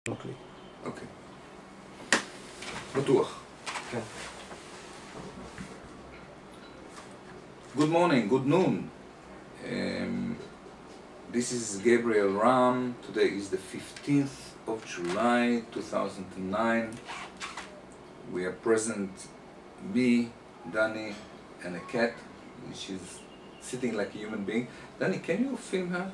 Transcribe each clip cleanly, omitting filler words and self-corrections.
Okay. אוקיי. בטוח. כן. Good morning, good noon. This is Gabriel Raam. Today is the 15th of July 2009. We are present, me, Danny, and a cat, which is sitting like a human being. Danny, can you film her?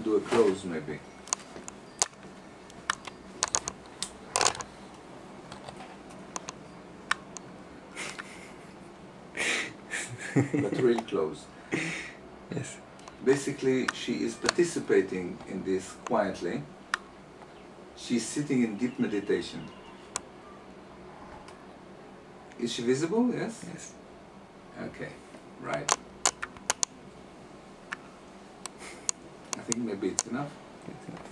Do a close maybe. But real close. Yes. Basically, she is participating in this quietly. She's sitting in deep meditation. Is she visible? Yes? Yes. Okay, right. I think maybe it's enough. It's enough.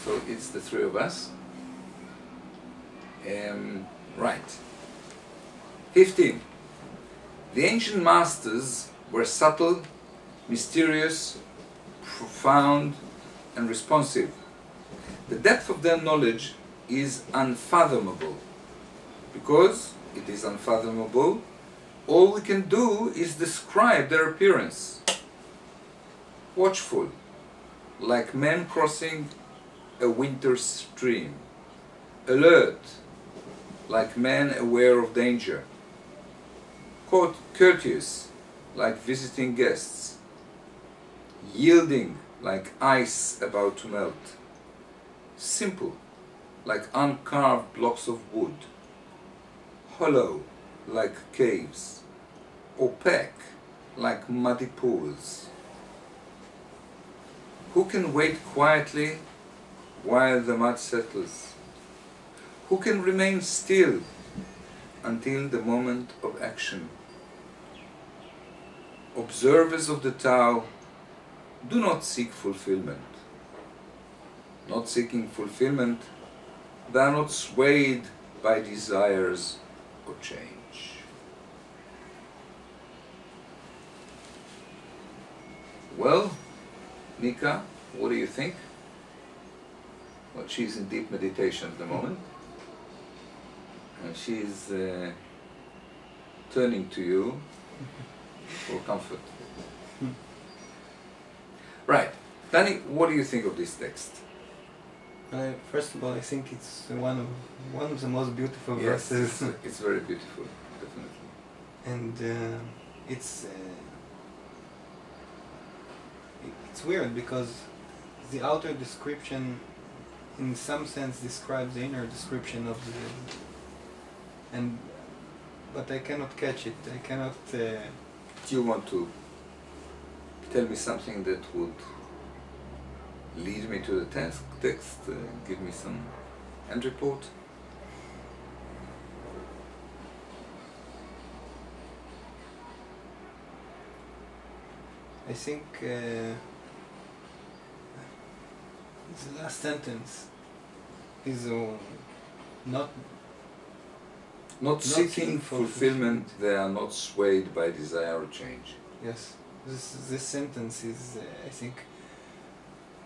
So it's the three of us. Right. 15. The ancient masters were subtle, mysterious, profound, and responsive. The depth of their knowledge is unfathomable. Because it is unfathomable, all we can do is describe their appearance. Watchful, like men crossing a winter stream. Alert, like men aware of danger. Courteous, like visiting guests. Yielding, like ice about to melt. Simple, like uncarved blocks of wood. Hollow, like caves. Opaque, like muddy pools. Who can wait quietly while the mud settles? Who can remain still until the moment of action? Observers of the Tao do not seek fulfillment. Not seeking fulfillment, they are not swayed by desires or change. Well, Nika, what do you think? Well, she's in deep meditation at the moment. And she's turning to you for comfort. Right. Danny, what do you think of this text? First of all, I think it's one of the most beautiful Yes, verses. it's very beautiful, definitely. And it's weird because the outer description in some sense describes the inner description of the but I cannot catch it. I cannot Do you want to tell me something that would lead me to the text, give me some end report? I think the last sentence is Not seeking fulfillment, they are not swayed by desire or change. Yes, this sentence is, I think,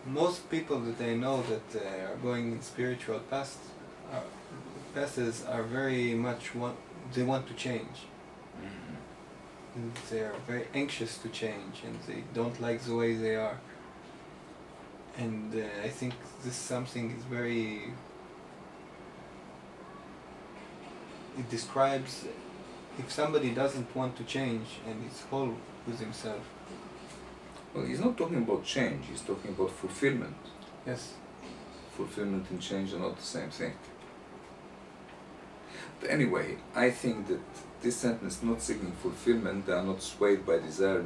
most people that I know that are going in spiritual paths are very much they want to change. Mm-hmm. And they are very anxious to change, and they don't like the way they are. And I think this something is very. It describes if somebody doesn't want to change and is whole with himself. Well, he's not talking about change, he's talking about fulfillment. Yes. Fulfillment and change are not the same thing. But anyway, I think that this sentence, not seeking fulfillment, they are not swayed by desire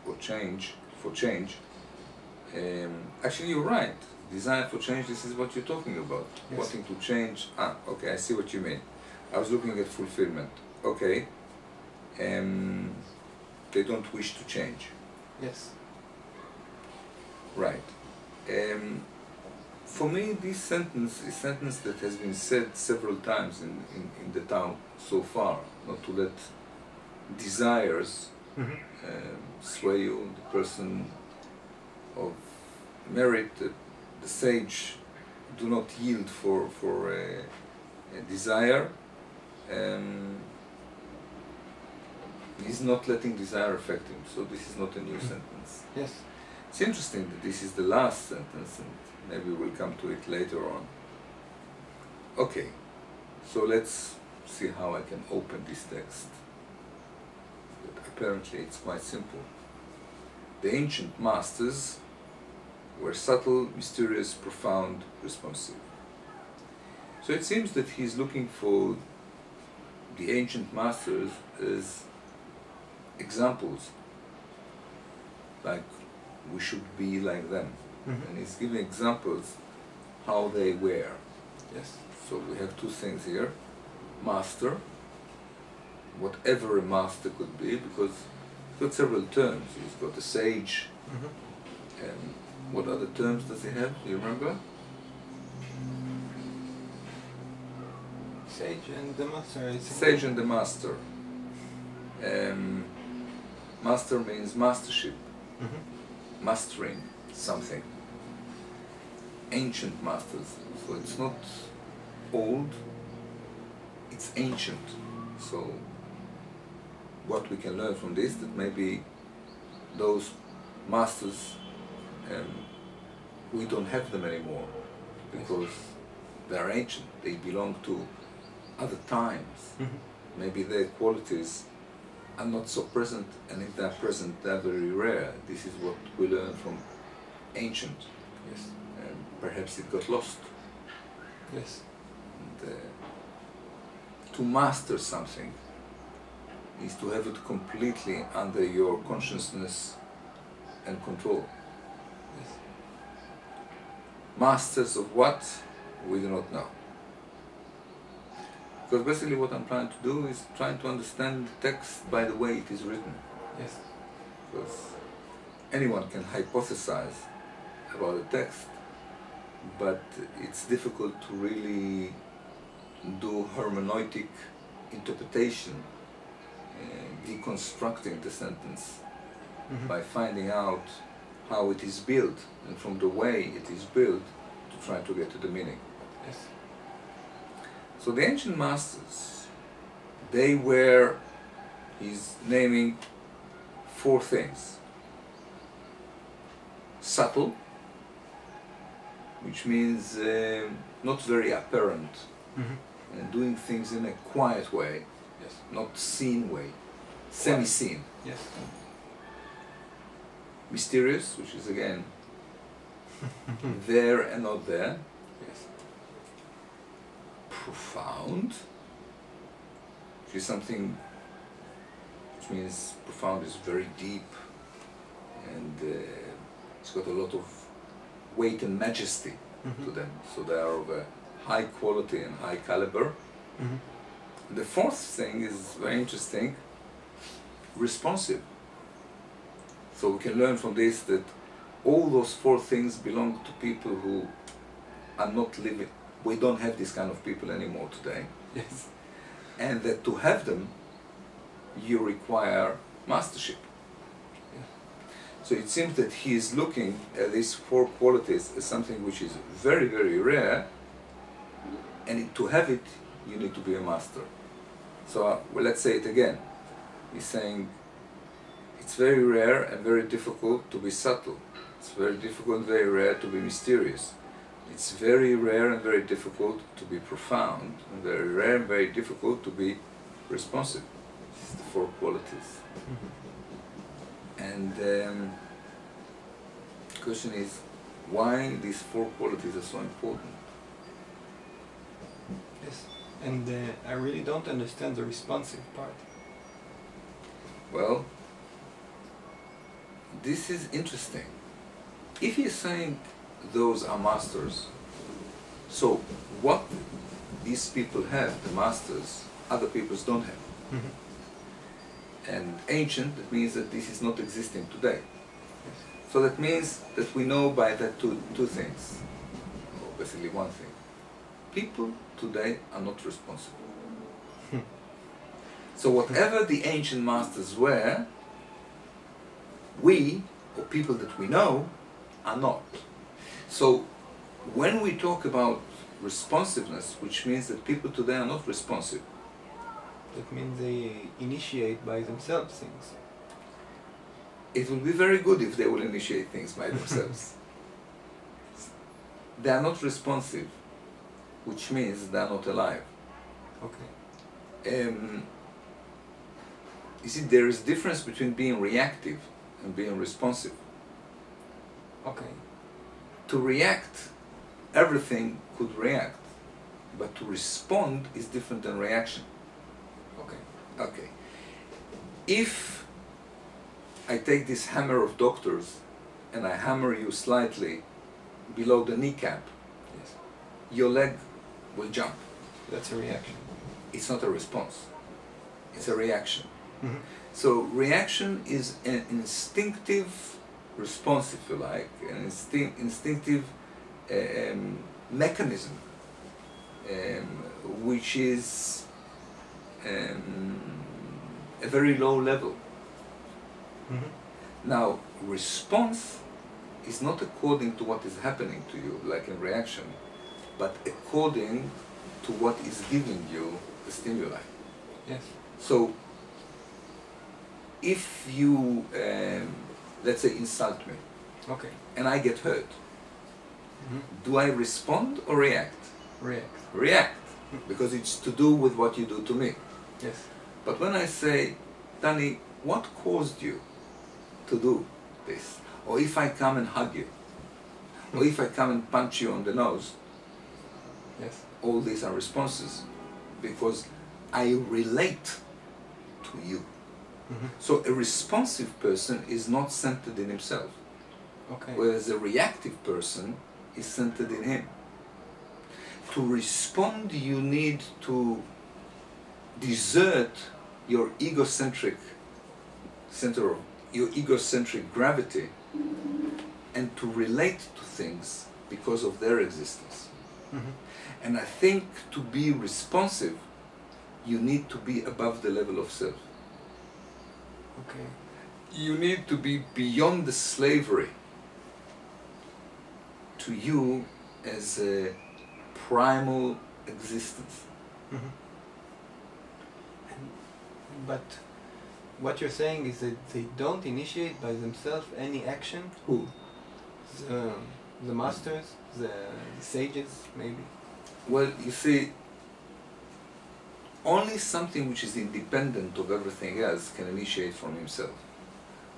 or change, for change. Actually, you're right. Desire for change, this is what you're talking about. Yes. Wanting to change. Okay, I see what you mean. I was looking at fulfillment. Okay. they don't wish to change. Yes. Right. For me, this sentence is a sentence that has been said several times in the Tao so far, not to let desires sway you. The person of merit, the sage, do not yield for a desire. He's not letting desire affect him, so this is not a new sentence. Yes. It's interesting that this is the last sentence, and maybe we'll come to it later on. Okay, so let's see how I can open this text. But apparently it's quite simple. The ancient masters were subtle, mysterious, profound, responsive. So it seems that he's looking for the ancient masters as examples, like we should be like them. And he's giving examples how they were. Yes. So we have two things here. Master, whatever a master could be, because he's got several terms. He's got a sage. And what other terms does he have? Do you remember? Sage and the master. Sage and the master. Master means mastership, mastering something. Ancient masters, so it's not old, it's ancient. So what we can learn from this, that maybe those masters, we don't have them anymore because they're ancient, they belong to other times. Maybe their qualities are not so present, and if they're present, they're very rare. This is what we learn from ancient. Yes. Perhaps it got lost. Yes. And, to master something is to have it completely under your consciousness and control. Yes. Masters of what? We do not know. Because basically what I'm trying to do is trying to understand the text by the way it is written. Yes. Because anyone can hypothesize about a text, but it's difficult to really do hermeneutic interpretation, deconstructing the sentence by finding out how it is built, and from the way it is built to try to get to the meaning. Yes. So the ancient masters, they were, he's naming 4 things. Subtle, which means not very apparent, and doing things in a quiet way, Yes. not seen way, semi-seen. Yes. Mysterious, which is again there and not there. Yes. Profound, which is something, which means profound is very deep, and it's got a lot of weight and majesty to them, so they are of a high quality and high caliber. The 4th thing is very interesting, responsive. So we can learn from this that all those 4 things belong to people who are not living. We don't have this kind of people anymore today. Yes. And that to have them, you require mastership. Yeah. So it seems that he is looking at these 4 qualities as something which is very, very rare, and to have it, you need to be a master. So well, let's say it again. He's saying it's very rare and very difficult to be subtle. It's very difficult, very rare to be mysterious. It's very rare and very difficult to be profound, and very rare and very difficult to be responsive. This is the 4 qualities. And the question is, why these 4 qualities are so important? Yes. And I really don't understand the responsive part. Well, this is interesting. If he's saying those are masters, so what these people have, the masters, other peoples don't have. And ancient, that means that this is not existing today. Yes. So that means that we know by that two things, or basically one thing. People today are not responsible. So whatever the ancient masters were, we, or people that we know, are not. So when we talk about responsiveness, which means that people today are not responsive, That means they initiate by themselves things. it will be very good if they will initiate things by themselves. They are not responsive, which means they are not alive. Okay. You see, there is a difference between being reactive and being responsive. Okay. To react, everything could react, but to respond is different than reaction. Okay. Okay. If I take this hammer of doctors and I hammer you slightly below the kneecap, Yes. your leg will jump. That's a reaction. It's not a response. It's a reaction. Mm-hmm. So reaction is an instinctive response, if you like, an instinctive mechanism, which is a very low level. Mm-hmm. Now, response is not according to what is happening to you, like in reaction, but according to what is giving you the stimuli. Yes. So, if you, let's say, insult me, Okay. and I get hurt, Mm-hmm. do I respond or react? React. React, because it's to do with what you do to me. Yes. But when I say, Danny, what caused you to do this? Or if I come and hug you, or if I come and punch you on the nose, Yes. all these are responses, because I relate to you. Mm-hmm. So a responsive person is not centered in himself, Okay. whereas a reactive person is centered in him. To respond, you need to desert your egocentric center of your egocentric gravity and to relate to things because of their existence. Mm-hmm. And I think to be responsive, you need to be above the level of self. Okay. You need to be beyond the slavery to you as a primal existence. Mm-hmm. But what you're saying is that they don't initiate by themselves any action? Who? The masters, the sages, maybe? Well, you see, only something which is independent of everything else can initiate from himself.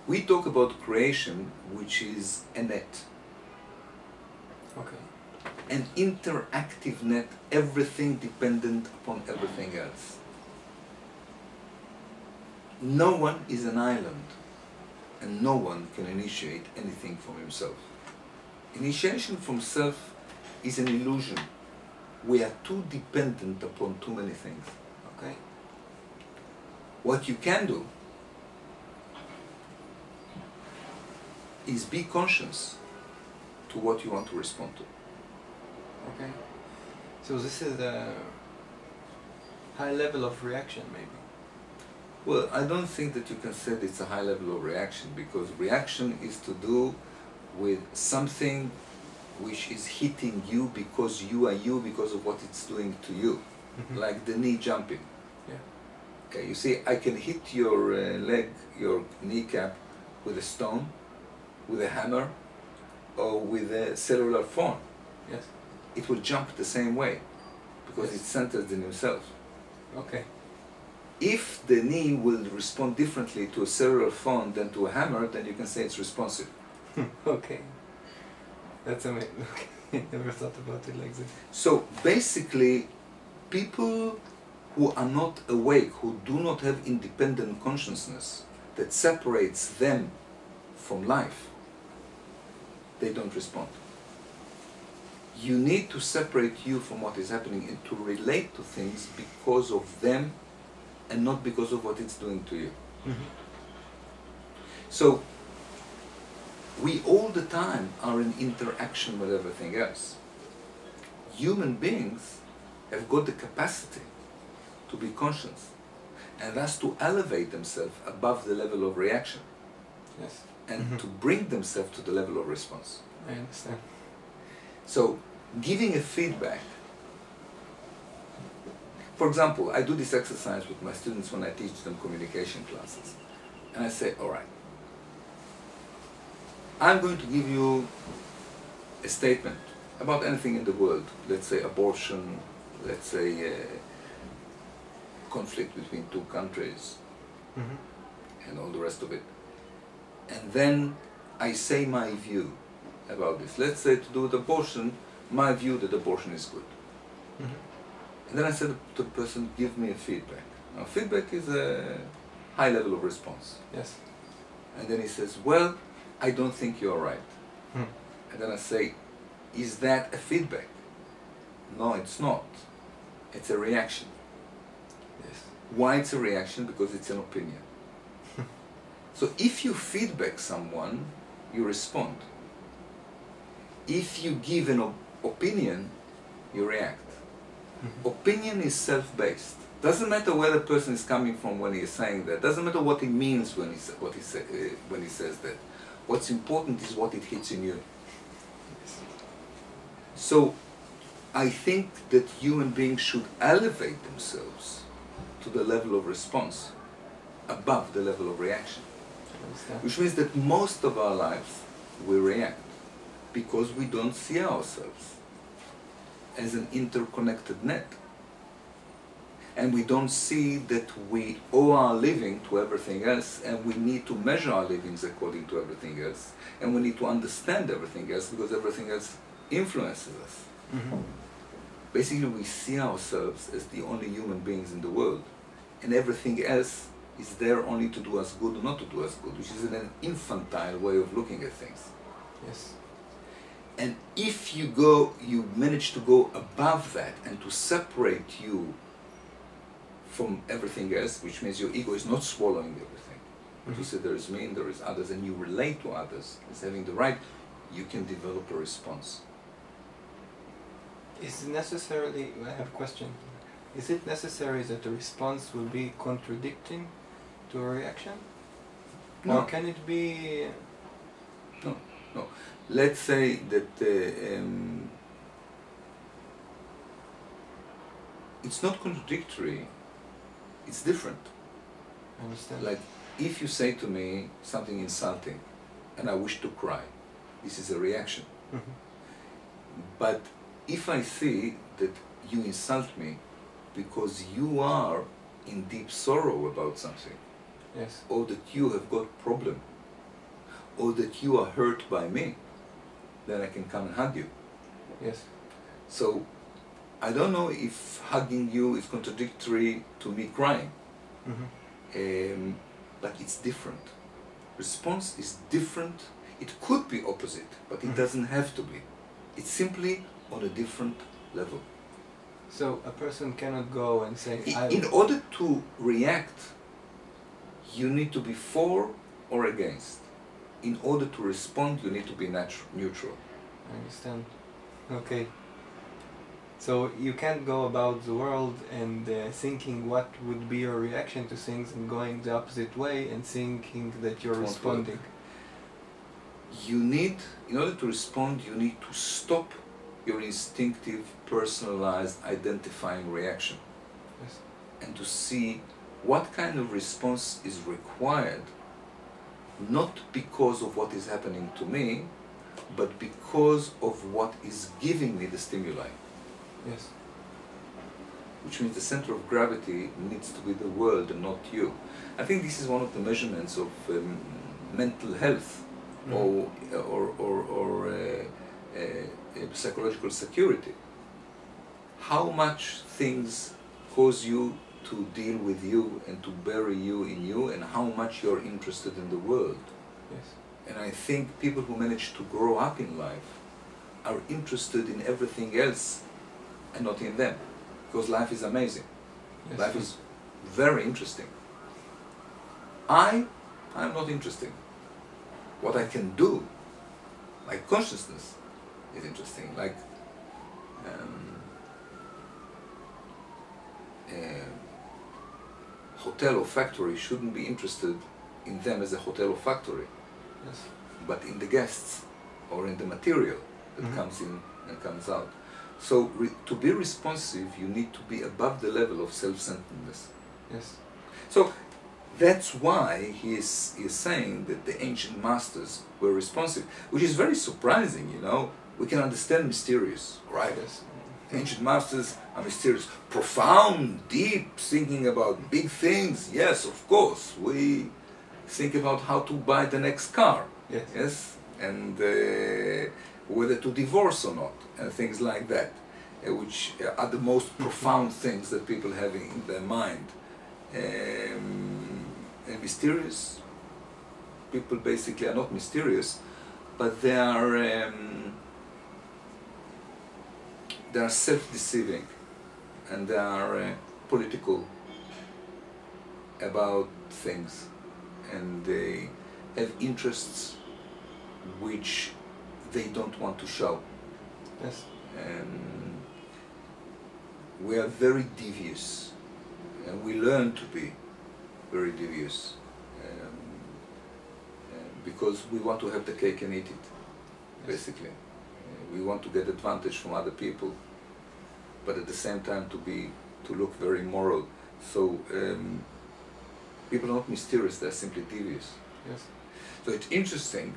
We talk about creation, which is a net, Okay. an interactive net, everything dependent upon everything else. No one is an island, and no one can initiate anything from himself. Initiation from self is an illusion. We are too dependent upon too many things. Okay. What you can do is be conscious to what you want to respond to. Okay. So this is a high level of reaction, maybe. Well, I don't think that you can say that it's a high level of reaction, because reaction is to do with something which is hitting you because you are you, because of what it's doing to you. Mm-hmm. Like the knee jumping. Yeah. Okay, you see, I can hit your leg, your kneecap, with a stone, with a hammer, or with a cellular phone. Yes. It will jump the same way, because Yes. it's centered in himself. Okay. If the knee will respond differently to a cellular phone than to a hammer, then you can say it's responsive. Okay. That's amazing. Okay. Never thought about it like this. So basically, people who are not awake, who do not have independent consciousness that separates them from life, they don't respond. You need to separate you from what is happening and to relate to things because of them and not because of what it's doing to you. Mhm. So we all the time are in interaction with everything else. Human beings have got the capacity to be conscious and thus to elevate themselves above the level of reaction Yes. and Mhm. to bring themselves to the level of response. I understand. So giving a feedback. For example, I do this exercise with my students when I teach them communication classes. And I say, all right, I'm going to give you a statement about anything in the world. Let's say abortion, let's say conflict between two countries, Mhm. and all the rest of it. And then I say my view about this. Let's say to do with abortion, my view that abortion is good. Mhm. And then I said to the person, give me a feedback. Now feedback is a high level of response. Yes. And then he says, well, I don't think you're right. Mhm. And then I say, is that a feedback? No, it's not. It's a reaction. Yes. Why it's a reaction? Because it's an opinion. So if you feedback someone, you respond. If you give an opinion, you react. Mhm. Opinion is self-based. Doesn't matter where the person is coming from when he is saying that. Doesn't matter what he means when he says that. What's important is what it hits in you. Yes. So I think that human beings should elevate themselves to the level of response above the level of reaction. I understand. Which means that most of our lives we react because we don't see ourselves as an interconnected net. And we don't see that we owe our living to everything else, and we need to measure our livings according to everything else, and we need to understand everything else because everything else influences us. Mhm. Basically, we see ourselves as the only human beings in the world, and everything else is there only to do us good or not to do us good, which is an infantile way of looking at things. Yes. And if you manage to go above that and to separate you from everything else, which means your ego is not swallowing everything. But you Mhm. say there is me and there is others, and you relate to others as having the right, you can develop a response. Is it necessarily, I have a question. Is it necessary that the response will be contradicting to a reaction? No. Or can it be... No. Let's say that it's not contradictory, it's different. I understand. Like, if you say to me something insulting and I wish to cry, this is a reaction. Mhm. But if I see that you insult me because you are in deep sorrow about something, Yes. or that you have got problem, or that you are hurt by me, then I can come and hug you. Yes. So I don't know if hugging you is contradictory to me crying, Mhm. but it's different. Response is different. It could be opposite, but it Mhm. doesn't have to be. It's simply on a different level. So a person cannot go and say, In order to react, you need to be for or against. In order to respond, you need to be neutral. I understand. Okay. So you can't go about the world and thinking what would be your reaction to things and going the opposite way and thinking that you're It won't responding. You need, in order to respond, you need to stop your instinctive, personalized, identifying reaction Yes. and to see what kind of response is required, not because of what is happening to me, but because of what is giving me the stimuli. Yes. Which means the center of gravity needs to be the world and not you. I think this is one of the measurements of mental health or psychological security. How much things cause you to deal with you and to bury you in you, and how much you're interested in the world. Yes. And I think people who manage to grow up in life are interested in everything else and not in them, because life is amazing. Yes. Life is very interesting. I'm not interesting. What I can do, like consciousness, is interesting. Like a hotel or factory shouldn't be interested in them as a hotel or factory, Yes. but in the guests or in the material that Mhm. comes in and comes out. So to be responsive, you need to be above the level of self-centeredness. Yes. So that's why he is saying that the ancient masters were responsive, which is very surprising, you know. We can understand mysterious, right? Yes. Ancient masters are mysterious, profound, deep, thinking about big things. Yes, of course. We think about how to buy the next car. Yes. Yes, and whether to divorce or not, and things like that, which are the most profound things that people have in their mind. And mysterious people basically are not mysterious, but they are self-deceiving, and they are political about things, and they have interests which they don't want to show. Yes. We are very devious, and we learn to be very devious, because we want to have the cake and eat it, basically. We want to get advantage from other people, but at the same time to look very moral. So people are not mysterious; they're simply devious. Yes. So it's interesting.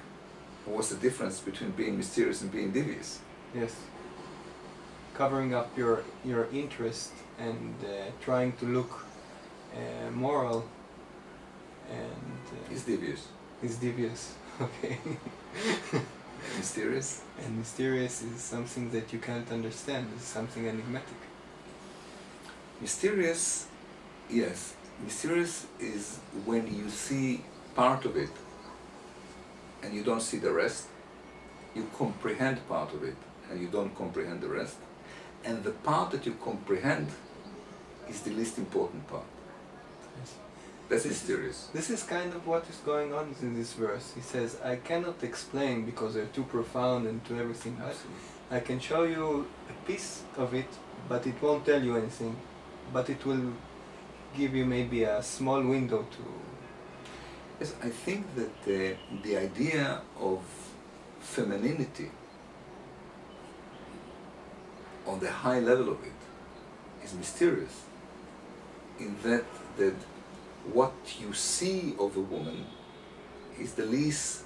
What's the difference between being mysterious and being devious? Yes. Covering up your interest and trying to look moral and Is devious. is devious. Okay. Mysterious? And mysterious is something that you can't understand. It's something enigmatic. Mysterious, yes. Mysterious is when you see part of it and you don't see the rest. You comprehend part of it and you don't comprehend the rest. And the part that you comprehend is the least important part. Yes. That's mysterious. This is kind of what is going on in this verse. He says, I cannot explain because they're too profound and too everything else. I can show you a piece of it, but it won't tell you anything. But it will give you maybe a small window to... Yes, I think that the idea of femininity on the high level of it is mysterious, in that what you see of a woman is the least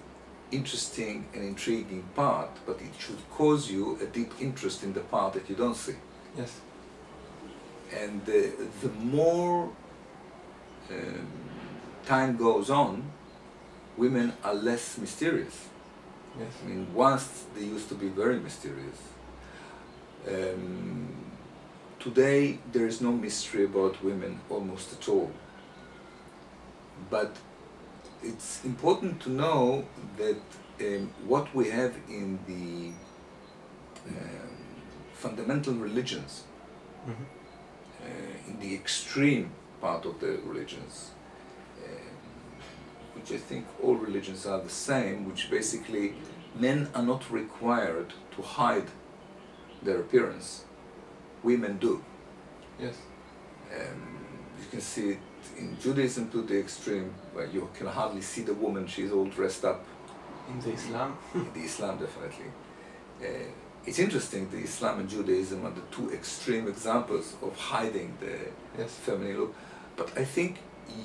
interesting and intriguing part, but it should cause you a deep interest in the part that you don't see. Yes. And the more time goes on, women are less mysterious. Yes. I mean, once they used to be very mysterious. Today there is no mystery about women almost at all. But it's important to know that what we have in the fundamental religions, in the extreme part of the religions, which I think all religions are the same, which basically men are not required to hide their appearance. Women do. Yes. You can see it in Judaism to the extreme, where you can hardly see the woman, she's all dressed up. In the Islam? In the Islam, definitely. It's interesting, the Islam and Judaism are the two extreme examples of hiding the Yes. feminine look. But I think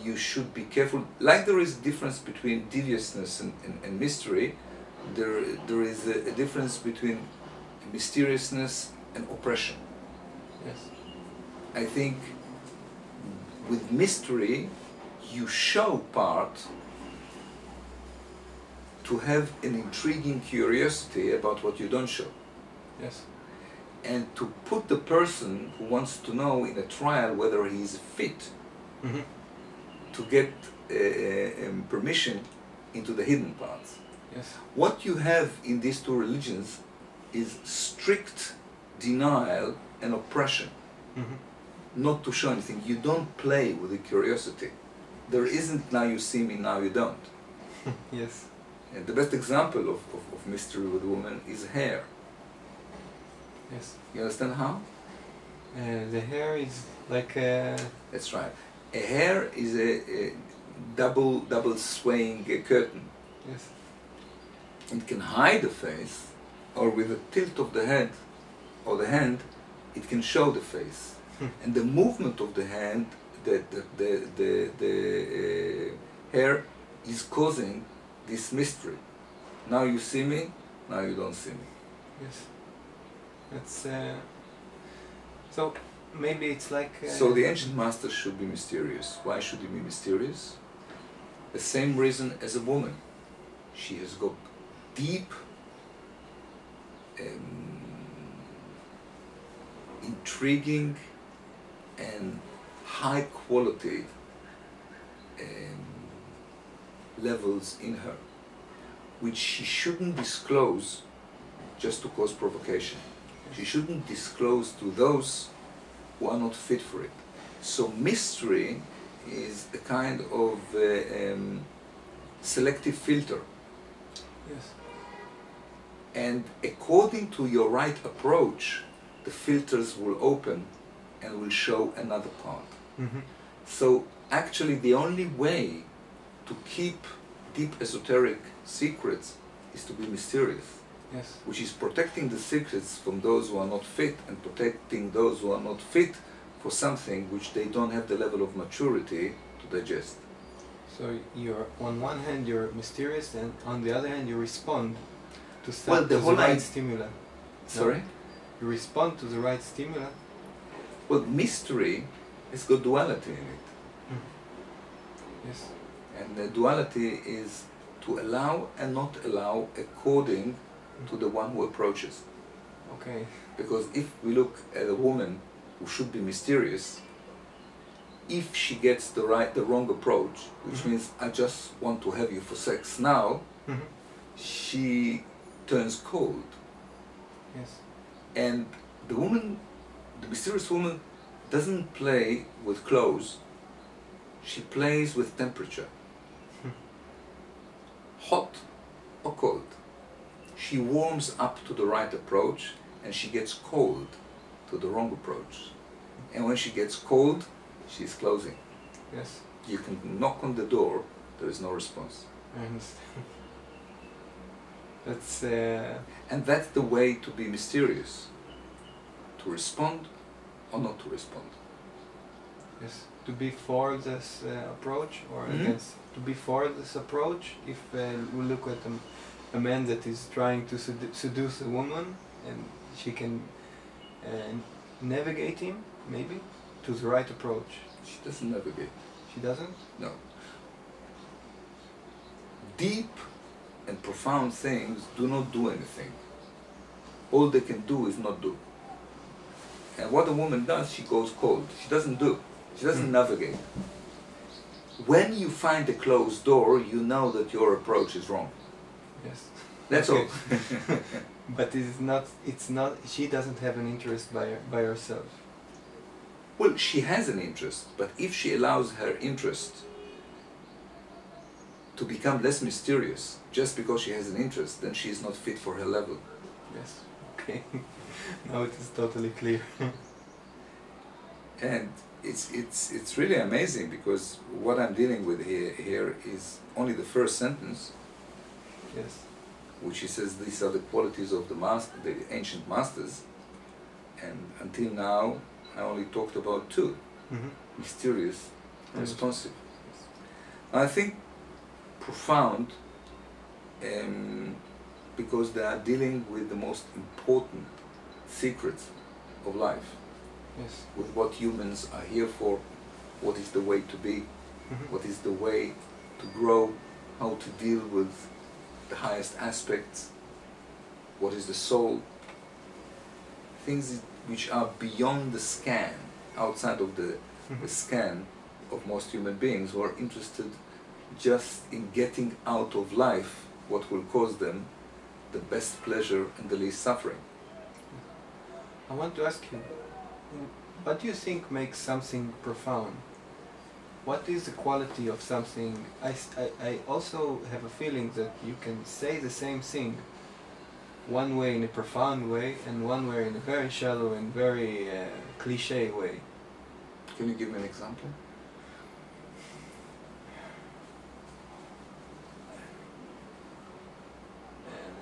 you should be careful. Like there is a difference between deviousness and mystery, there is a difference between mysteriousness and oppression. Yes. I think with mystery, you show part to have an intriguing curiosity about what you don't show. Yes. And to put the person who wants to know in a trial whether he is fit to get permission into the hidden parts. Yes. What you have in these two religions is strict denial and oppression. Not to show anything. You don't play with the curiosity. there isn't now you see me, now you don't. Yes. And the best example of mystery with women is hair. Yes. You understand how? The hair is like a... That's right. A hair is a double swaying curtain. Yes. It can hide the face, or with a tilt of the head or the hand, it can show the face. And the movement of the hand, the hair is causing this mystery. Now you see me, now you don't see me. Yes. That's so maybe it's like So the ancient masters should be mysterious. Why should he be mysterious? The same reason as a woman. She has got deep, intriguing and high quality levels in her, which she shouldn't disclose just to cause provocation. She shouldn't disclose to those who are not fit for it. So mystery is a kind of selective filter. Yes. And according to your right approach, the filters will open and will show another part. Mm-hmm. So actually the only way to keep deep esoteric secrets is to be mysterious. Yes. Which is protecting the secrets from those who are not fit and protecting those who are not fit for something which they don't have the level of maturity to digest. So you're on one hand you're mysterious, and on the other hand you respond to Well, the to whole right idea- stimuli. Sorry? No? You respond to the right stimuli. Well, mystery has got duality in it. Yes. And the duality is to allow and not allow according to the one who approaches. Okay. Because if we look at a woman who should be mysterious, if she gets the wrong approach, which means I just want to have you for sex now, she turns cold. Yes. And the woman, the mysterious woman, doesn't play with clothes, she plays with temperature. Hot or cold. She warms up to the right approach and she gets cold to the wrong approach. And when she gets cold, she's closing. Yes. You can knock on the door, there is no response. I understand. That's And that's the way to be mysterious. To respond or not to respond. yes. To be for this approach or Mhm. against. To be for this approach, if we look at a man that is trying to seduce a woman and she can navigate him, maybe, to the right approach. She doesn't navigate. She doesn't? No. Deep and profound things do not do anything. All they can do is not do. And what a woman does, she goes cold. She doesn't do. She doesn't navigate. When you find a closed door, you know that your approach is wrong. Yes. That's Okay. all. But it's not, she doesn't have an interest by herself. Well, she has an interest, but if she allows her interest to become less mysterious just because she has an interest, then she is not fit for her level. Yes. Okay. Now it is totally clear. And it's really amazing because what I'm dealing with here is only the first sentence, Yes. which he says these are the qualities of the ancient masters, and until now I only talked about two: mysterious and responsive. I think profound, because they are dealing with the most important secrets of life. Yes. With what humans are here for, what is the way to be, what is the way to grow, how to deal with the highest aspects, what is the soul, things which are beyond the scan, outside of the scan of most human beings who are interested just in getting out of life what will cause them the best pleasure and the least suffering. I want to ask you, what do you think makes something profound? what is the quality of something? I also have a feeling that you can say the same thing one way in a profound way and one way in a very shallow and very cliche way. Can you give me an example?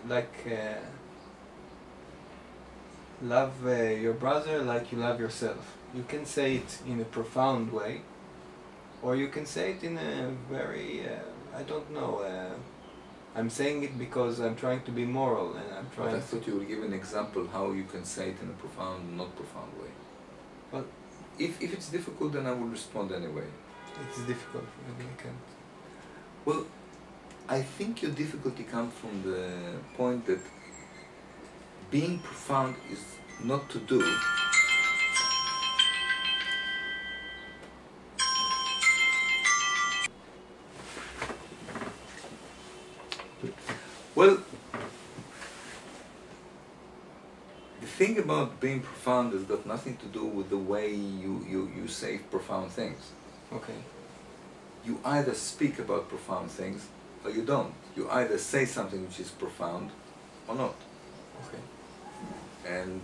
Like love your brother like you love yourself. You can say it in a profound way, or you can say it in a very, I don't know, I'm saying it because I'm trying to be moral and I'm trying. But I thought you would give an example how you can say it in a profound, not profound way. Well, if it's difficult, then I will respond anyway. It's difficult for me, I can't. Well, I think your difficulty comes from the point that being profound is not to do. Well, the thing about being profound has got nothing to do with the way you say profound things. Okay. You either speak about profound things or you don't. You either say something which is profound or not. Okay. And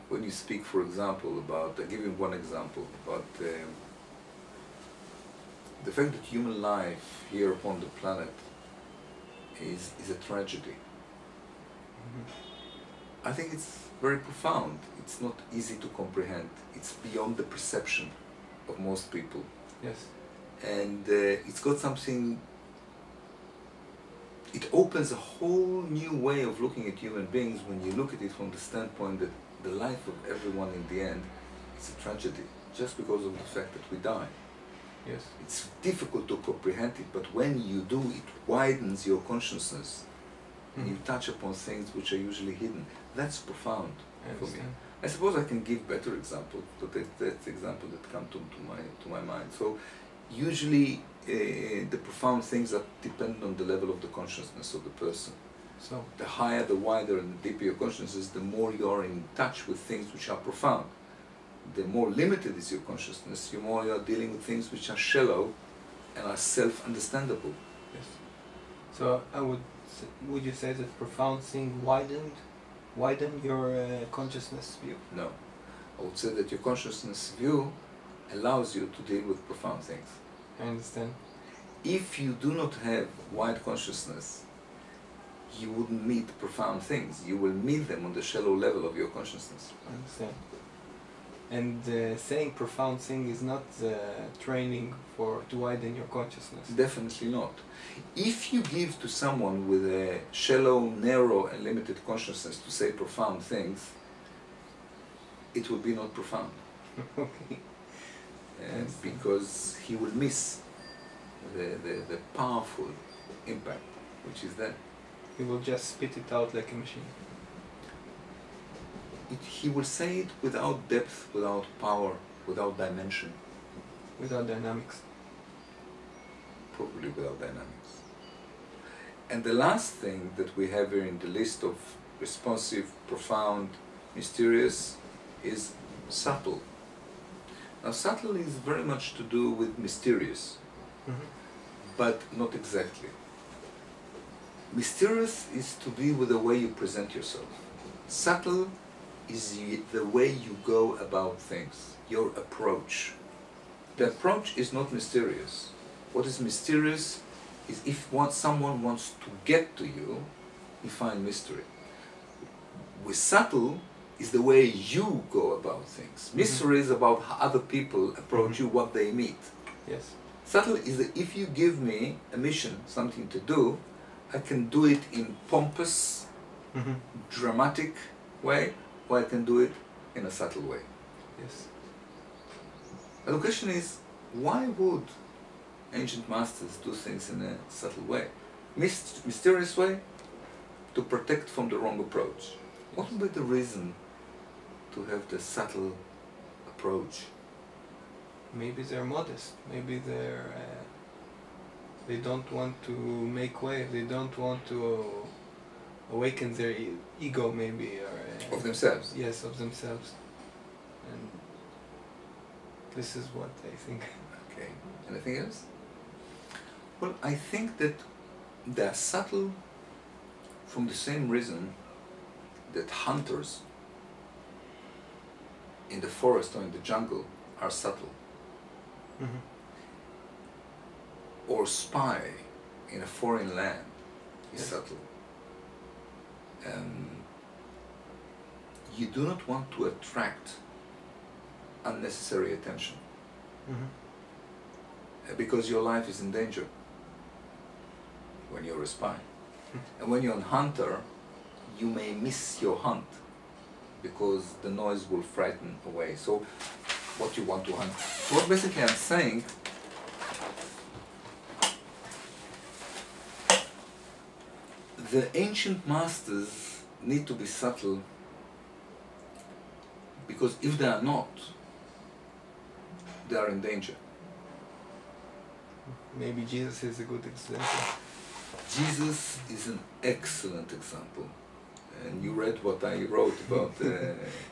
when you speak, for example, about, I'll give you one example, about the fact that human life here upon the planet is a tragedy. I think it's very profound. It's not easy to comprehend. It's beyond the perception of most people. Yes. And it's got something, it opens a whole new way of looking at human beings when you look at it from the standpoint that the life of everyone in the end is a tragedy, just because of the fact that we die. Yes. It's difficult to comprehend it, but when you do, it widens your consciousness. And you touch upon things which are usually hidden. That's profound for me. I suppose I can give better examples, but that's the example that come to my mind. So usually the profound things are dependent on the level of the consciousness of the person. So the higher, the wider, and the deeper your consciousness is, the more you are in touch with things which are profound. The more limited is your consciousness, the more you are dealing with things which are shallow and are self-understandable. Yes. So would you say that profound thing widen your consciousness view? No. I would say that your consciousness view allows you to deal with profound things. I understand. If you do not have wide consciousness, you wouldn't meet profound things. You will meet them on the shallow level of your consciousness. I understand. And saying profound thing is not training to widen your consciousness. Definitely not. If you give to someone with a shallow, narrow and limited consciousness to say profound things, it will be not profound. Okay. Because he will miss the powerful impact which is there. He will just spit it out like a machine. He will say it without depth, without power, without dimension. Without dynamics. Probably without dynamics. And the last thing that we have here in the list of responsive, profound, mysterious is subtle. Now subtle is very much to do with mysterious, but not exactly. Mysterious is to be with the way you present yourself. Subtle is the way you go about things, your approach. The approach is not mysterious. What is mysterious is if someone wants to get to you, you find mystery. With subtle is the way you go about things. Mystery is about how other people approach you, what they meet. Yes. Subtle is that if you give me a mission, something to do, I can do it in pompous, dramatic way, or I can do it in a subtle way. Yes. And the question is, why would ancient masters do things in a subtle way? Mysterious way? To protect from the wrong approach. What would be the reason to have the subtle approach? Maybe they're modest. Maybe they don't want to make waves. They don't want to awaken their ego, maybe, or of themselves. Yes, of themselves. And this is what I think. Okay. Anything else? Well, I think that they are subtle from the same reason that hunters in the forest or in the jungle are subtle. Mm-hmm. Or spy in a foreign land is Yes. subtle. You do not want to attract unnecessary attention Mm-hmm. because your life is in danger when you're a spy. And when you're a hunter, you may miss your hunt because the noise will frighten away. So what you want to hunt. So what basically I'm saying, the ancient masters need to be subtle because if they are not, they are in danger. Maybe Jesus is a good example. Jesus is an excellent example. And you read what I wrote about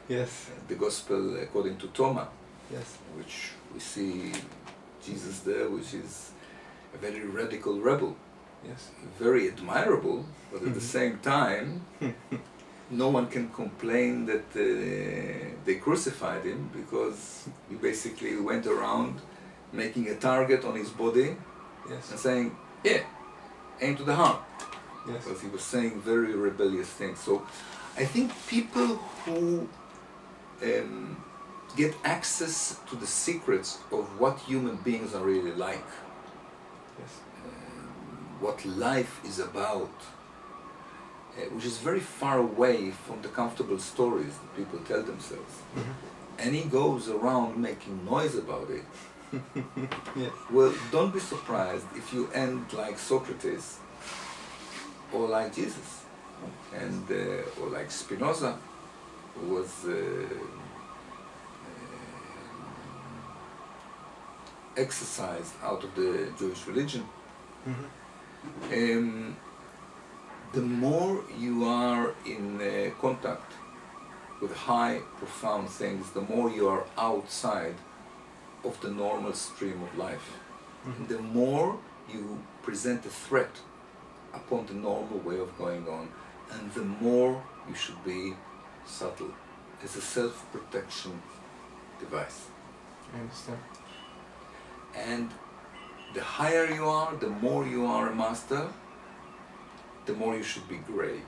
Yes. the gospel according to Thomas, Yes. which we see Jesus there, which is a very radical rebel, Yes. very admirable, but at the same time, no one can complain that they crucified him because he basically went around making a target on his body Yes. and saying, yeah, aim to the heart. Yes. Because he was saying very rebellious things. So I think people who get access to the secrets of what human beings are really like, Yes. what life is about, which is very far away from the comfortable stories that people tell themselves. Mm-hmm. And he goes around making noise about it. Yes. Well, don't be surprised if you end like Socrates or like Jesus, and or like Spinoza, who was exercised out of the Jewish religion. Mm-hmm. The more you are in contact with high, profound things, the more you are outside of the normal stream of life. Mm-hmm. The more you present a threat upon the normal way of going on, and the more you should be subtle. It's a self-protection device. I understand. And the higher you are, the more you are a master, the more you should be gray.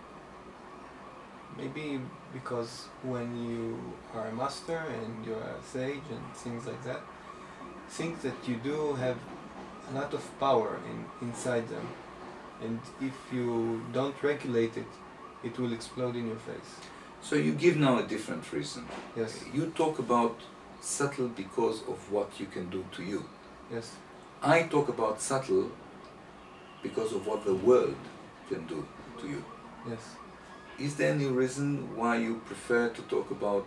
Maybe because when you are a master and you're a sage and things like that, things that you do have a lot of power inside them. And if you don't regulate it, it will explode in your face. So you give now a different reason. Yes. You talk about subtle because of what you can do to you. Yes. I talk about subtle because of what the world can do to you. Yes. Is there any reason why you prefer to talk about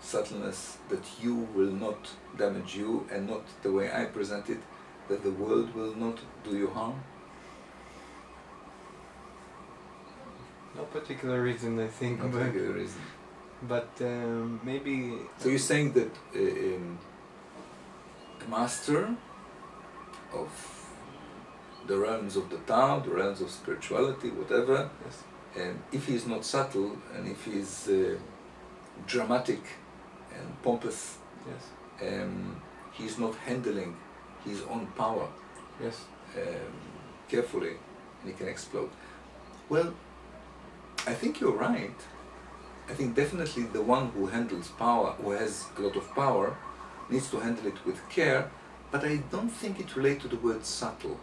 subtleness, that you will not damage you, and not the way I present it, that the world will not do you harm? No particular reason, I think. No particular reason. But maybe... So you're saying that a master of the realms of the Tao, the realms of spirituality, whatever, Yes. if he is not subtle and if he is dramatic and pompous, Yes. he is not handling his own power Yes. carefully, and he can explode. Well, I think you're right. I think definitely the one who handles power, who has a lot of power, needs to handle it with care, but I don't think it relates to the word subtle.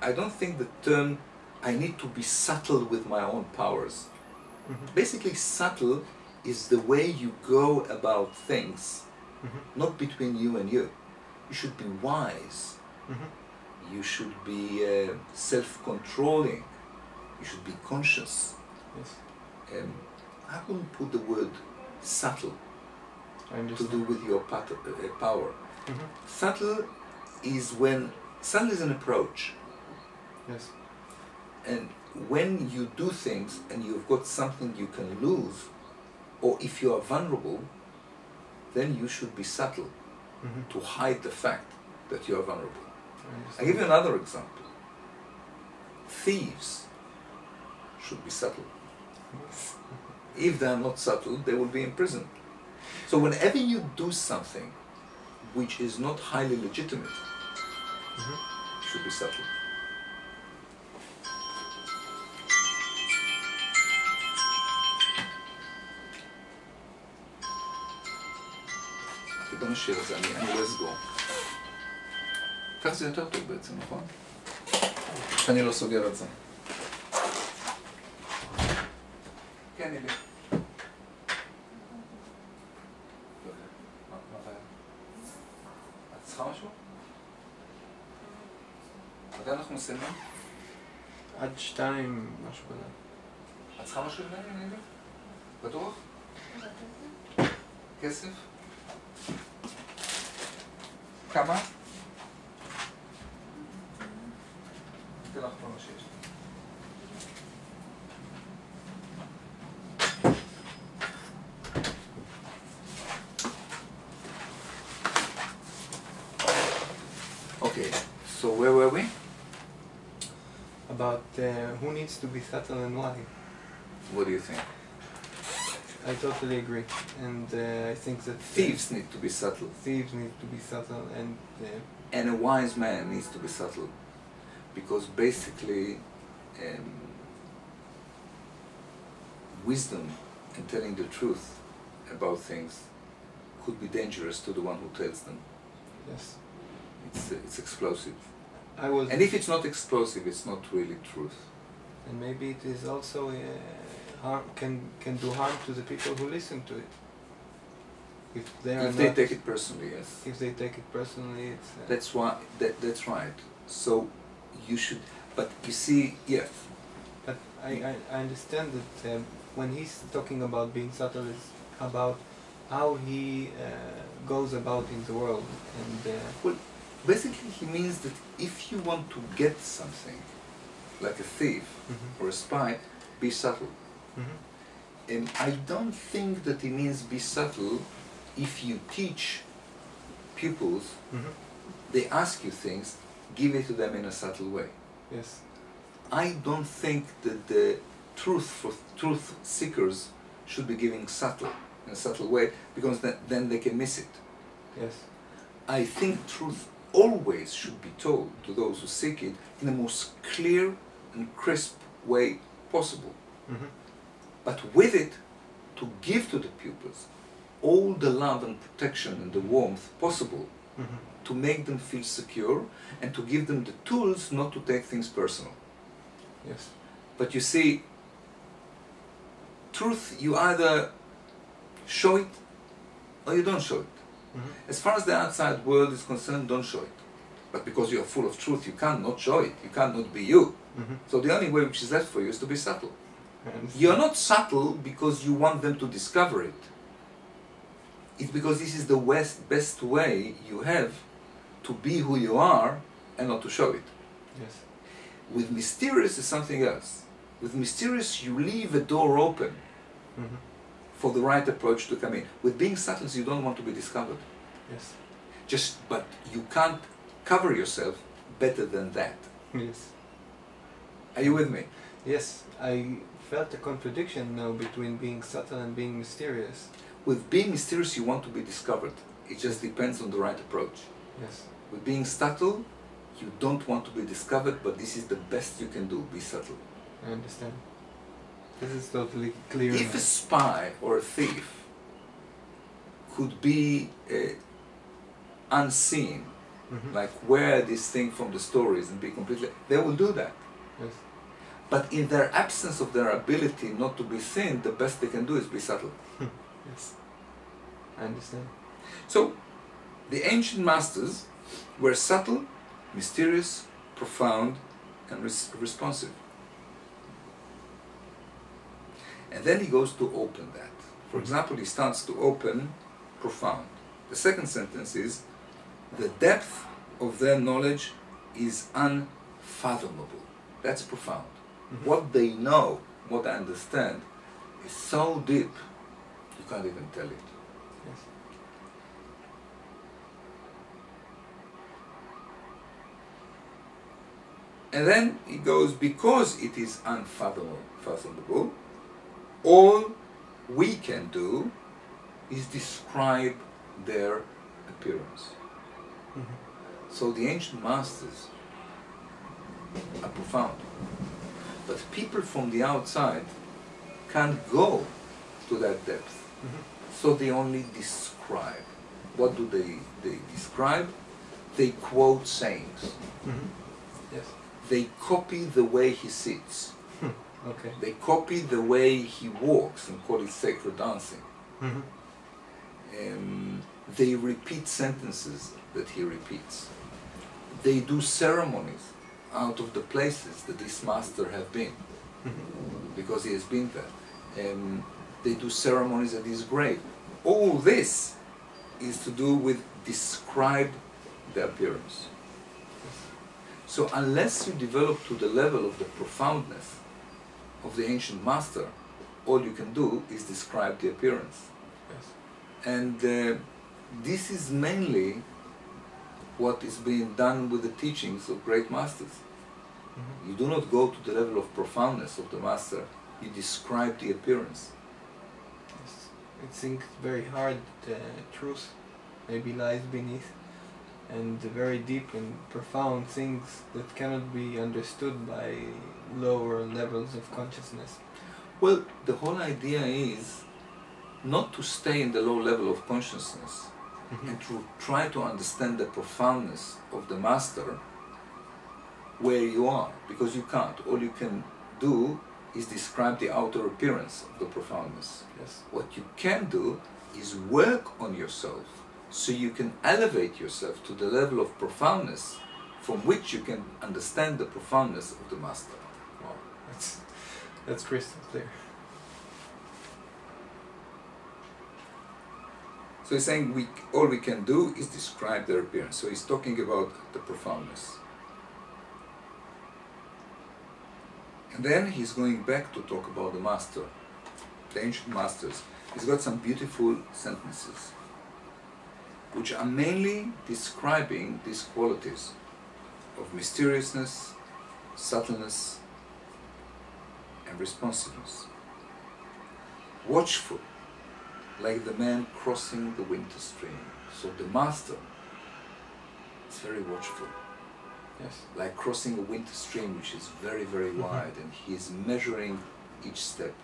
I don't think the term, I need to be subtle with my own powers. Mm-hmm. Basically, subtle is the way you go about things, Mm-hmm. not between you and you. You should be wise. Mm-hmm. You should be self-controlling. You should be conscious. Yes. I wouldn't put the word subtle I to understand. do with your power. Mm-hmm. Subtle is an approach. Yes. And when you do things and you've got something you can lose, or if you are vulnerable, then you should be subtle to hide the fact that you are vulnerable. I'll give you another example. Thieves should be subtle. If they are not subtle, they will be in prison. So whenever you do something which is not highly legitimate, you should be subtle. בוא נשאיר את זה, אני לא אסגור. כך זה יותר טוב בעצם, נכון? שאני לא סוגר את זה. כן, אלי. את צריכה משהו? מתי אנחנו מסיימים? עד 2, משהו כזה. את צריכה משהו ממני, אלי? בטוח? כסף? כמה? אתן לך כל מה שיש לי. Okay, so where were we? About who needs to be subtle and why. What do you think? I totally agree, and I think that Thieves need to be subtle. thieves need to be subtle, And a wise man needs to be subtle, because basically wisdom and telling the truth about things could be dangerous to the one who tells them. yes, It's explosive. and And if it's not explosive, it's not really truth. maybe it is also can do harm to the people who listen to it. If they are If they not, take it personally, yes. if they take it personally, it's That's why. That's right. So you should. But you see, yeah. But I understand that when he's talking about being subtle, it's about how he goes about in the world, and Well, basically, he means that if you want to get something, like a thief or a spy, be subtle. And I don't think that it means be subtle if you teach pupils, they ask you things, give it to them in a subtle way. yes, I don't think that the truth seekers should be giving subtle, in a subtle way, because then they can miss it. yes, I think truth always should be told to those who seek it in the most clear and crisp way possible. But with it, to give to the pupils all the love and protection and the warmth possible to make them feel secure and to give them the tools not to take things personal. yes, But you see, truth, you either show it or you don't show it. As far as the outside world is concerned, don't show it. But because you are full of truth, you can't not show it. You can't not be you. So the only way which is left for you is to be subtle. You're not subtle because you want them to discover it. It's because this is the best way you have to be who you are and not to show it. yes, With mysterious is something else. With mysterious you leave a door open for the right approach to come in. With being subtle you don't want to be discovered. yes, But you can't cover yourself better than that. yes, Are you with me? yes. I felt a contradiction now between being subtle and being mysterious. With being mysterious you want to be discovered. It just depends on the right approach. Yes, With being subtle, you don't want to be discovered, but this is the best you can do, be subtle. I understand. This is totally clear. If a spy or a thief could be unseen, like wear this thing from the stories and be completely, they will do that. Yes, But in their absence of their ability not to be seen, the best they can do is be subtle. yes, I understand. So, the ancient masters were subtle, mysterious, profound, and responsive. And then he goes to open that. For example, he starts to open profound. The second sentence is, the depth of their knowledge is unfathomable. That's profound. What they know, what they understand, is so deep, you can't even tell it. Yes, And then he goes, because it is unfathomable, all we can do is describe their appearance. So the ancient masters are profound. But people from the outside can't go to that depth. So they only describe. What do they describe? They quote sayings. Yes. They copy the way he sits. Okay. They copy the way he walks and call it sacred dancing. They repeat sentences that he repeats. They do ceremonies out of the places that this master have been, because he has been there. They do ceremonies at his grave. All this is to do with describe the appearance. So unless you develop to the level of the profoundness of the ancient master, all you can do is describe the appearance. Yes. And this is mainly what is being done with the teachings of great masters. You do not go to the level of profoundness of the master, you describe the appearance. Yes. I think very hard truth maybe lies beneath, and very deep and profound things that cannot be understood by lower levels of consciousness. Well, the whole idea is not to stay in the low level of consciousness and to try to understand the profoundness of the master where you are, because you can't. All you can do is describe the outer appearance of the profoundness. Yes. What you can do is work on yourself so you can elevate yourself to the level of profoundness from which you can understand the profoundness of the master. Wow, that's crystal clear. So he's saying all we can do is describe their appearance. So he's talking about the profoundness. And then he's going back to talk about the master, the ancient masters. He's got some beautiful sentences which are mainly describing these qualities of mysteriousness, subtleness, and responsiveness. Watchful, like the man crossing the winter stream. So the master is very watchful. Yes. Like crossing a winter stream which is very, very wide, and he is measuring each step.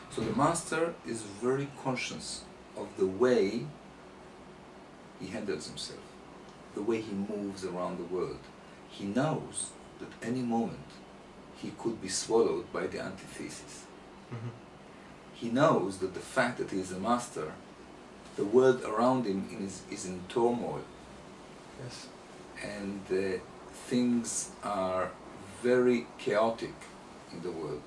So the master is very conscious of the way he handles himself, the way he moves around the world. He knows that any moment he could be swallowed by the antithesis. He knows that the fact that he is a master, the world around him is in turmoil. Yes. And things are very chaotic in the world.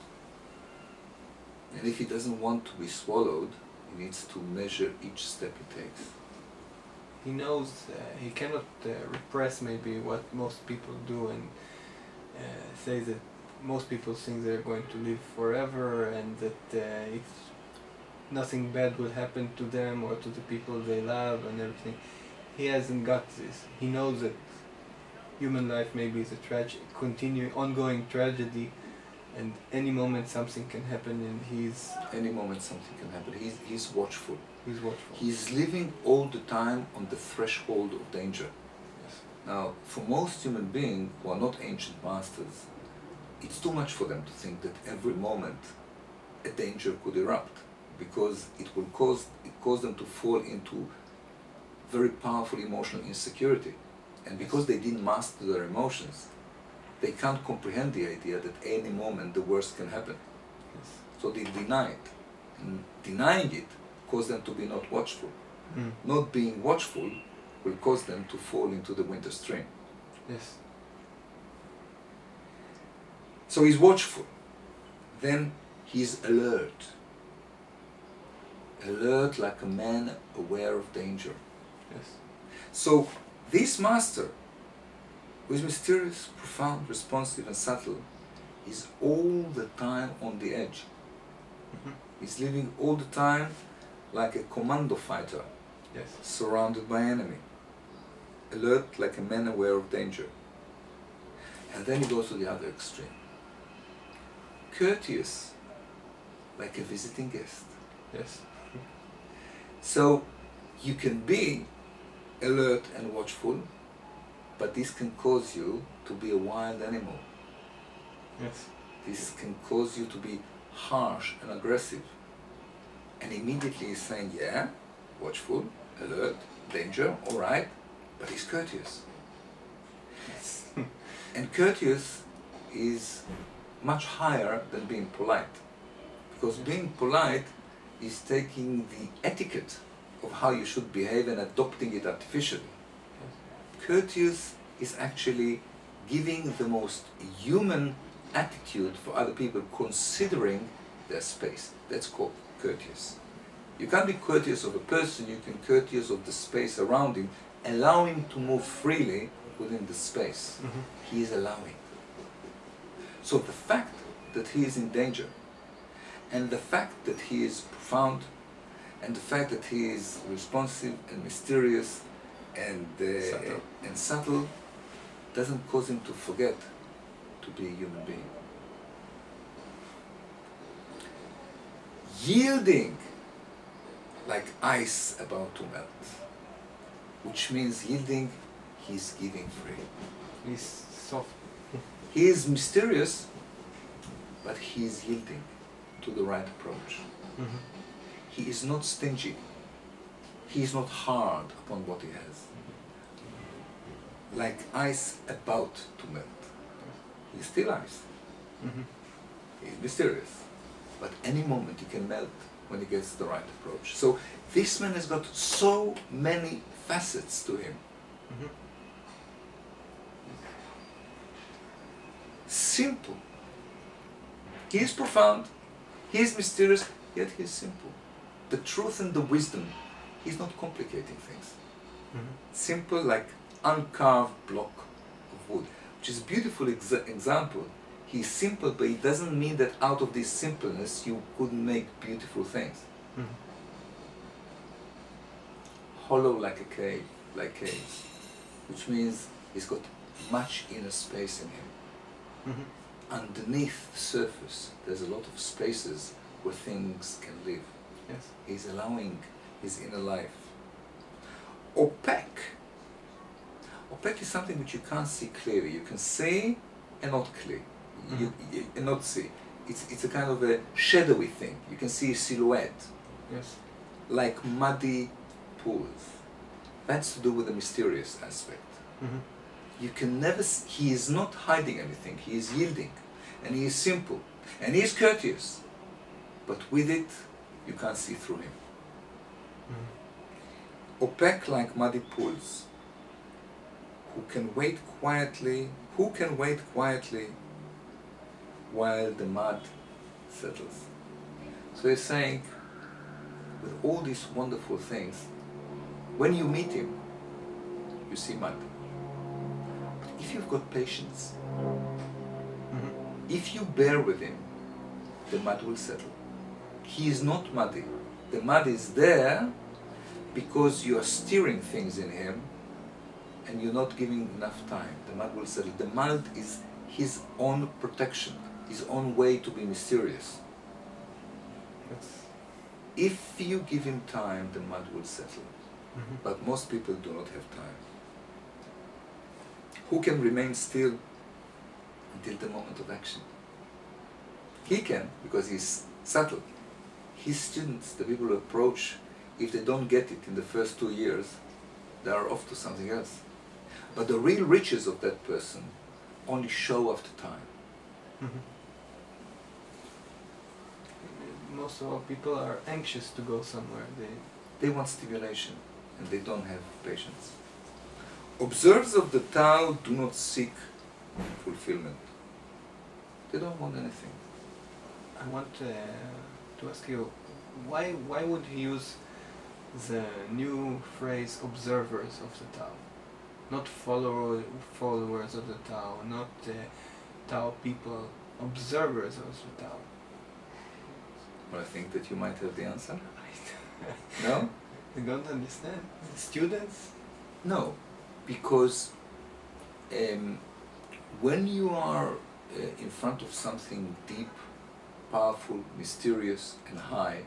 And if he doesn't want to be swallowed, he needs to measure each step he takes. He knows he cannot repress maybe what most people do, and say that most people think they're going to live forever, and that if nothing bad will happen to them or to the people they love and everything. He hasn't got this. He knows that human life maybe is a ongoing tragedy, and any moment something can happen, and he's... Any moment something can happen. He's watchful. He's watchful. He's living all the time on the threshold of danger. Yes. Now, for most human beings who are not ancient masters, it's too much for them to think that every moment a danger could erupt, because it will cause them to fall into very powerful emotional insecurity. And because they didn't master their emotions, they can't comprehend the idea that any moment the worst can happen. Yes. So they deny it. And denying it causes them to be not watchful. Not being watchful will cause them to fall into the winter stream. Yes. So he's watchful. Then he's alert. Alert like a man aware of danger. Yes. So this master, who is mysterious, profound, responsive and subtle, is all the time on the edge. He's living all the time like a commando fighter, Yes. surrounded by enemy. Alert like a man aware of danger. And then he goes to the other extreme. Courteous, like a visiting guest. Yes. So you can be alert and watchful, but this can cause you to be a wild animal. Yes. This can cause you to be harsh and aggressive. And immediately he's saying, yeah, watchful, alert, danger, all right, but he's courteous. Yes. And courteous is much higher than being polite. Because being polite is taking the etiquette of how you should behave and adopting it artificially. Courteous is actually giving the most human attitude for other people, considering their space. That's called courteous. You can't be courteous of a person, you can be courteous of the space around him, allow him to move freely within the space. He is allowing. So the fact that he is in danger, and the fact that he is profound, and the fact that he is responsive and mysterious and subtle doesn't cause him to forget to be a human being. Yielding like ice about to melt, which means yielding, he's giving free. He's soft. He is mysterious, but he is yielding to the right approach. He is not stingy. He is not hard upon what he has. Like ice about to melt. He's still ice. He's mysterious. But any moment he can melt when he gets the right approach. So this man has got so many facets to him. Simple. He is profound, he is mysterious, yet he is simple. The truth and the wisdom, he's not complicating things. Simple like uncarved block of wood, which is a beautiful example. He's simple, but it doesn't mean that out of this simpleness you couldn't make beautiful things. Hollow like a cave, like caves, which means he's got much inner space in him. Underneath the surface, there's a lot of spaces where things can live. Yes. He's allowing his inner life. Opaque. Opaque is something which you can't see clearly. You can see and not clear. You not see. It's a kind of a shadowy thing. You can see a silhouette. Yes. Like muddy pools. That's to do with the mysterious aspect. You can never see, he is not hiding anything, he is yielding, and he is simple, and he is courteous, but with it, you can't see through him. Opaque like muddy pools, who can wait quietly while the mud settles. So he's saying, with all these wonderful things, when you meet him, you see mud. If you've got patience, if you bear with him, the mud will settle. He is not muddy. The mud is there because you are steering things in him and you're not giving enough time. The mud will settle. The mud is his own protection, his own way to be mysterious. If you give him time, the mud will settle. But most people do not have time. Who can remain still until the moment of action? He can, because he's subtle. His students, the people who approach, if they don't get it in the first 2 years, they are off to something else. But the real riches of that person only show after time. Most of all people are anxious to go somewhere. They want stimulation, and they don't have patience. Observers of the Tao do not seek fulfillment. They don't want anything. I want to ask you, why would he use the new phrase observers of the Tao? Not followers of the Tao, not Tao people, observers of the Tao. Well, I think that you might have the answer. No? I don't understand. The students? No, because when you are in front of something deep, powerful, mysterious, and high,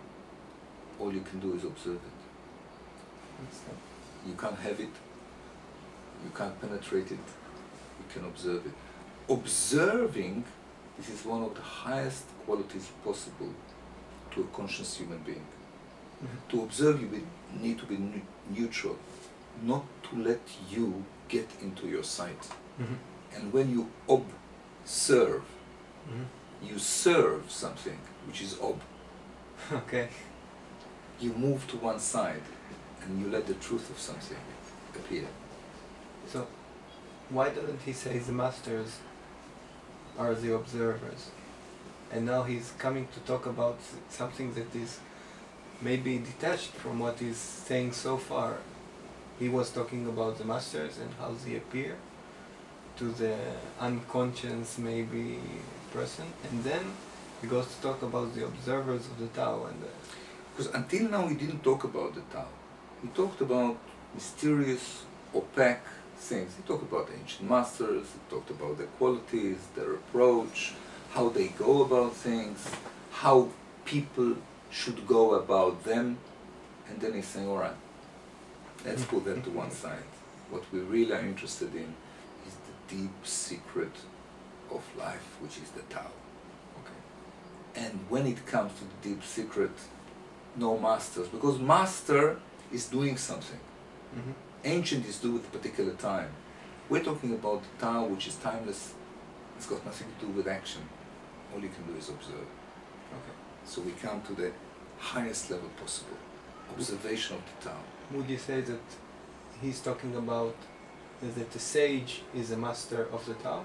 all you can do is observe it. You can't have it, you can't penetrate it, you can observe it. Observing, this is one of the highest qualities possible to a conscious human being. Mm-hmm. To observe, you need to be neutral, not to let you get into your sight. Mm-hmm. And when you observe, Mm-hmm. you serve something, which is ob. Okay. You move to one side and you let the truth of something appear. So, why doesn't he say the masters are the observers? And now he's coming to talk about something that is maybe detached from what he's saying so far. He was talking about the masters and how they appear to the unconscious maybe person, and then he goes to talk about the observers of the Tao. And because until now he didn't talk about the Tao. He talked about mysterious, opaque things. He talked about ancient masters, he talked about their qualities, their approach, how they go about things, how people should go about them, and then he's saying, alright, let's put that to one side. What we really are interested in is the deep secret of life, which is the Tao. okay. And when it comes to the deep secret, no masters, because master is doing something. Mm-hmm. Ancient is do with a particular time. We're talking about the Tao, which is timeless. It's got nothing to do with action. All you can do is observe. Okay. So we come to the highest level possible, observation of the Tao. Would you say that he's talking about that the sage is a master of the Tao?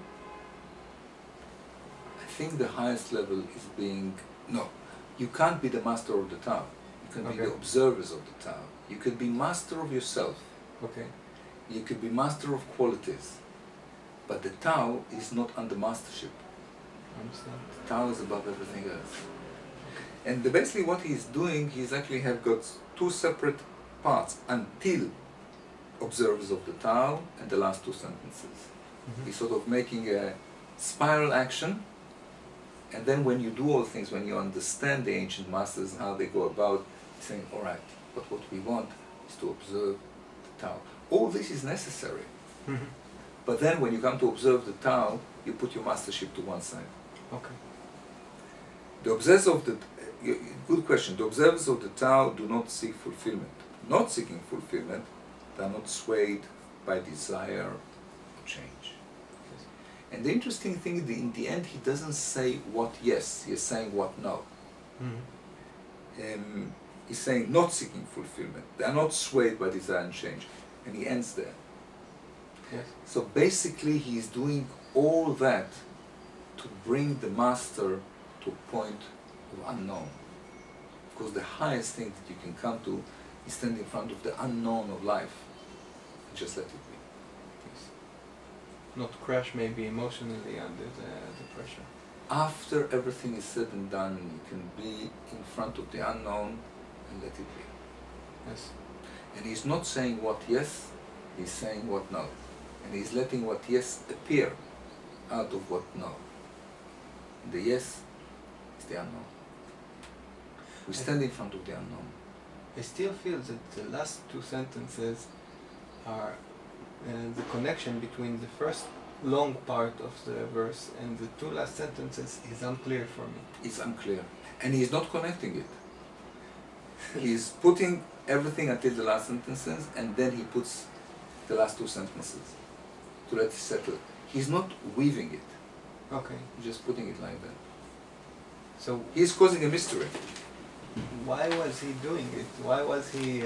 I think the highest level is being, no, you can't be the master of the Tao. You can be Okay. the observers of the Tao. You could be master of yourself. Okay. You could be master of qualities. But the Tao is not under mastership. I understand. The Tao is above everything else. And basically what he's doing, he's actually have got two separate parts until observers of the Tao and the last two sentences. Mm-hmm. He's sort of making a spiral action, and then when you do all things, when you understand the ancient masters and how they go about, saying, alright, but what we want is to observe the Tao. All this is necessary. Mm-hmm. But then when you come to observe the Tao, you put your mastership to one side. Okay. The observers of the, good question, the observers of the Tao do not seek fulfillment. Not seeking fulfillment, they are not swayed by desire or change. Yes. And the interesting thing, in the end, he doesn't say what yes, he's saying what no. Mm-hmm. He's saying not seeking fulfillment. They are not swayed by desire and change. And he ends there. Yes. So basically he's doing all that to bring the master to a point of unknown. Because the highest thing that you can come to is stand in front of the unknown of life and just let it be. Yes. Not crash maybe emotionally under the pressure. After everything is said and done, you can be in front of the unknown and let it be. Yes. And he's not saying what yes, he's saying what no. And he's letting what yes appear out of what no. The yes is the unknown. We stand in front of the unknown. I still feel that the last two sentences are the connection between the first long part of the verse and the two last sentences is unclear for me. It's unclear. And he's not connecting it. He's putting everything until the last sentences, and then he puts the last two sentences to let it settle. He's not weaving it. Okay. He's just putting it like that. So He's causing a mystery. why was he doing it? Why was he?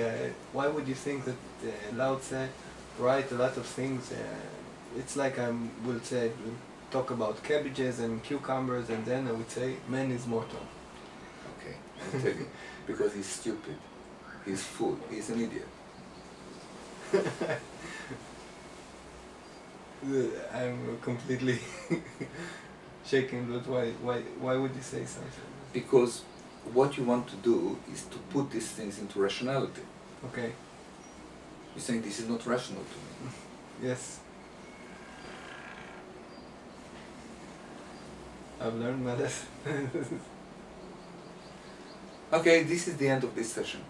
Why would you think that Lao Tse write a lot of things? It's like I would say, talk about cabbages and cucumbers, and then I would say man is mortal. Okay, I'll tell you. Because he's stupid. He's fool. He's an idiot. I'm completely shaken. But why would you say something? Because what you want to do is to put these things into rationality. Okay. You're saying this is not rational to me. Yes. I've learned my lesson. Okay, this is the end of this session.